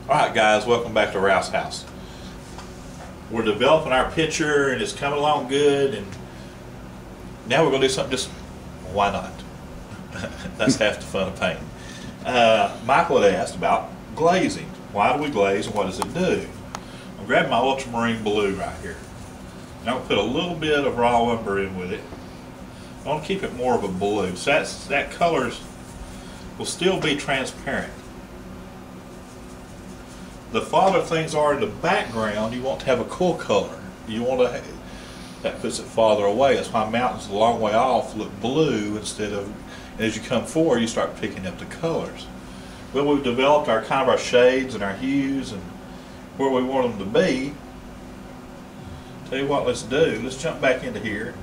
Alright guys, welcome back to Rouse House. We're developing our picture and it's coming along good, and now we're going to do something just, why not? That's half the fun of painting. Michael had asked about glazing. Why do we glaze and what does it do? I'm grabbing my ultramarine blue right here. And I'm going to put a little bit of raw umber in with it. I want to keep it more of a blue, so that colors will still be transparent. The farther things are in the background, you want to have a cool color. You want to, that puts it farther away. That's why mountains a long way off look blue instead of, and as you come forward, you start picking up the colors. Well, we've developed our kind of our shades and our hues and where we want them to be. Tell you what, let's do. Let's jump back into here.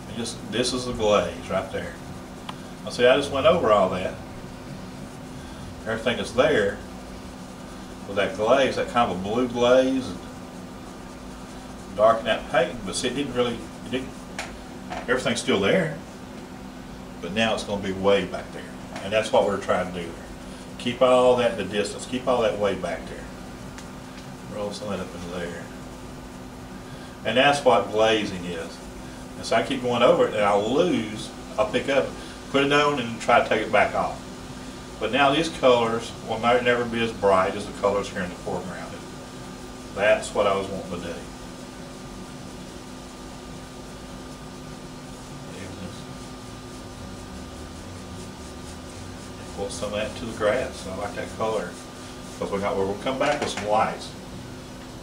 And just, this is the glaze right there. Now see, I just went over all that. Everything is there with that glaze, that kind of a blue glaze, and darken that paint. But see, it didn't, everything's still there. But now it's going to be way back there. And that's what we're trying to do there. Keep all that in the distance. Keep all that way back there. Roll some of that up into there. And that's what glazing is. And so I keep going over it and I'll pick up, put it on and try to take it back off. But now these colors will never be as bright as the colors here in the foreground. That's what I was wanting to do. Pull some of that into the grass. I like that color because we're going to come back with some lights.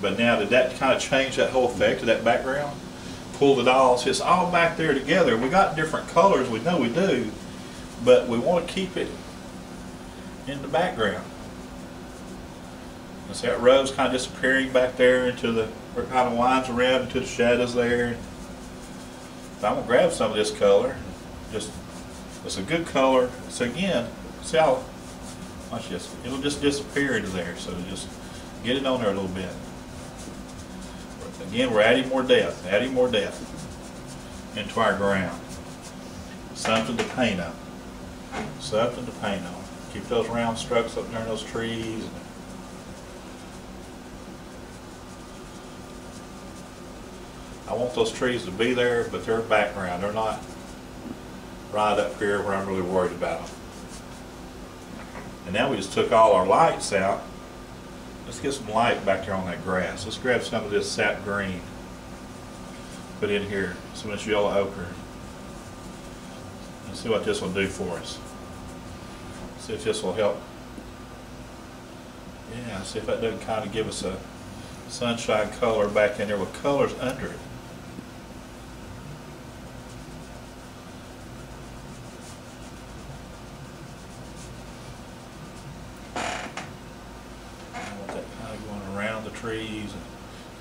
But now did that kind of change that whole effect of that background? Pulled it all, so it's all back there together. We got different colors, we know we do, but we want to keep it in the background. And see that rose kind of disappearing back there into the, where it kind of winds around into the shadows there. So I'm going to grab some of this color. Just, it's a good color. So again, see how, watch this, it'll just disappear into there, so just get it on there a little bit. Again, we're adding more depth into our ground. Something to paint on. Something to paint on. Keep those round strokes up there in those trees. I want those trees to be there, but they're background. They're not right up here where I'm really worried about them. And now we just took all our lights out. Let's get some light back there on that grass. Let's grab some of this sap green. Put in here some of this yellow ochre. Let's see what this will do for us. See if this will help. Yeah, see if that doesn't kind of give us a sunshine color back in there with colors under it. Trees,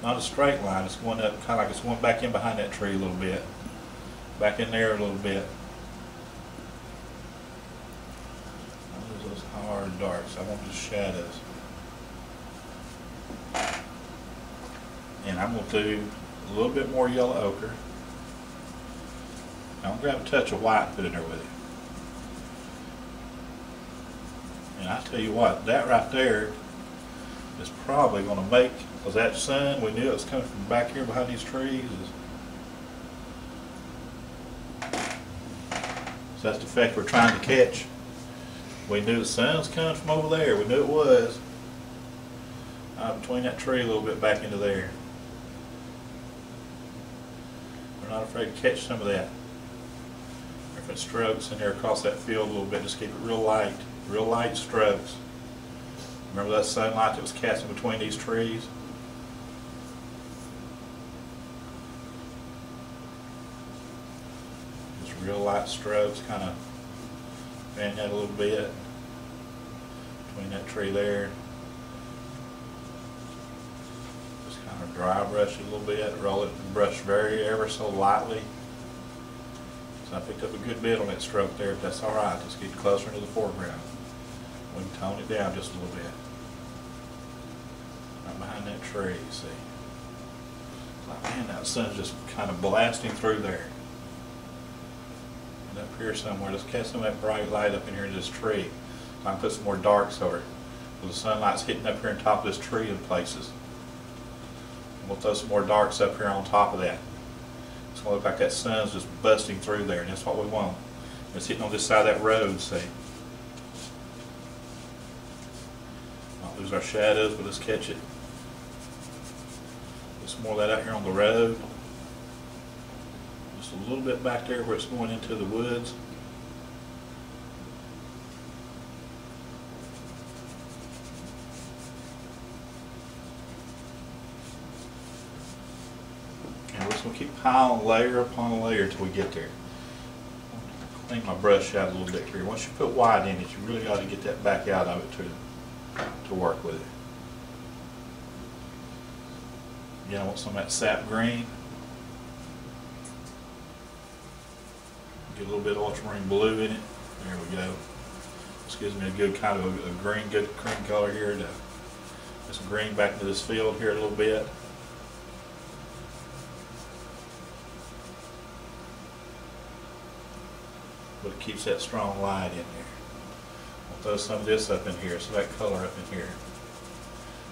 not a straight line, it's going up kind of like it's going back in behind that tree a little bit, back in there a little bit. I want those hard darks, I want the shadows. And I'm going to do a little bit more yellow ochre. I'm going to grab a touch of white and put in there with it. And I tell you what, that right there is probably going to make, because that sun, we knew it was coming from back here behind these trees. So that's the effect we're trying to catch. We knew the sun's coming from over there. We knew it was. Between that tree a little bit back into there. We're not afraid to catch some of that. Different strokes in there across that field a little bit. Just keep it real light strokes. Remember that sunlight that was casting between these trees? Just real light strokes, kind of fan that a little bit between that tree there. Just kind of dry brush it a little bit, roll it and brush ever so lightly. So I picked up a good bit on that stroke there, but that's alright, just get closer into the foreground. We can tone it down just a little bit. Right behind that tree, see. It's like, man, that sun's just kind of blasting through there. And up here somewhere, let's catch some of that bright light up in here in this tree. So I can put some more darks over it. So the sunlight's hitting up here on top of this tree in places. And we'll throw some more darks up here on top of that. It's going to look like that sun's just busting through there, and that's what we want. It's hitting on this side of that road, see. Not lose our shadows, but let's catch it. Put some more of that out here on the road. Just a little bit back there where it's going into the woods. And we're just going to keep piling layer upon layer until we get there. Clean my brush out a little bit here. Once you put white in it, you really got to get that back out of it to work with it. Again, I want some of that sap green. Get a little bit of ultramarine blue in it. There we go. This gives me a good kind of a green, good cream color here. To get some green back into this field here a little bit. But it keeps that strong light in there. I'll throw some of this up in here, so that color up in here.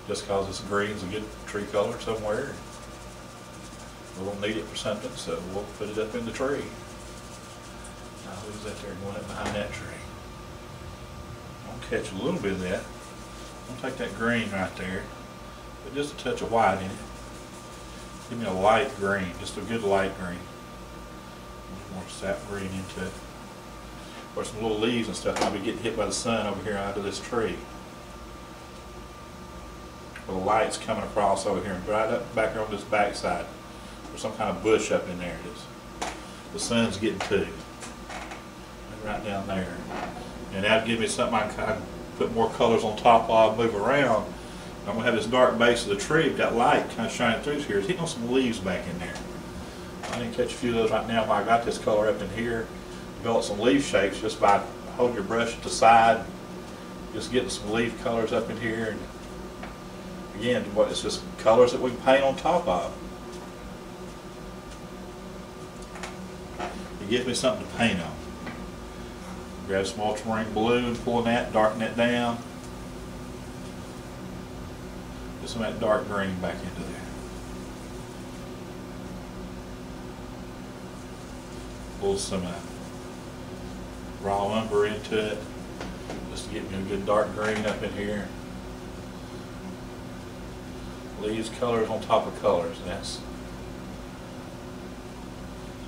Just because this green's a good tree color somewhere. We'll need it for something, so we'll put it up in the tree. Now who's that there going up behind that tree? I'll catch a little bit of that. I'll take that green right there, put just a touch of white in it. Give me a light green, just a good light green. More sap green into it. Or some little leaves and stuff. I'll be getting hit by the sun over here out of this tree. Well, the light's coming across over here and right up back here on this backside. There's some kind of bush up in there. It is. The sun's getting to. Right down there. And that'll give me something I can kind of put more colors on top of, move around. I'm going to have this dark base of the tree. We've got light kind of shining through here. It's hitting on some leaves back in there. I didn't catch a few of those right now, but I got this color up in here. Develop some leaf shapes just by holding your brush at the side. Just getting some leaf colors up in here. And again, it's just colors that we can paint on top of. It gives me something to paint on. Grab some ultramarine blue and pulling that, darken that down. Get some of that dark green back into there. Pull some raw umber into it, just to get me a good dark green up in here. Leaves colors on top of colors, and that's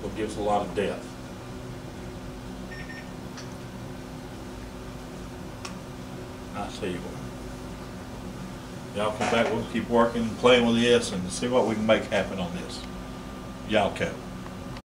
what gives a lot of depth. I tell you what, y'all come back, we'll keep working and playing with this and see what we can make happen on this. Y'all come.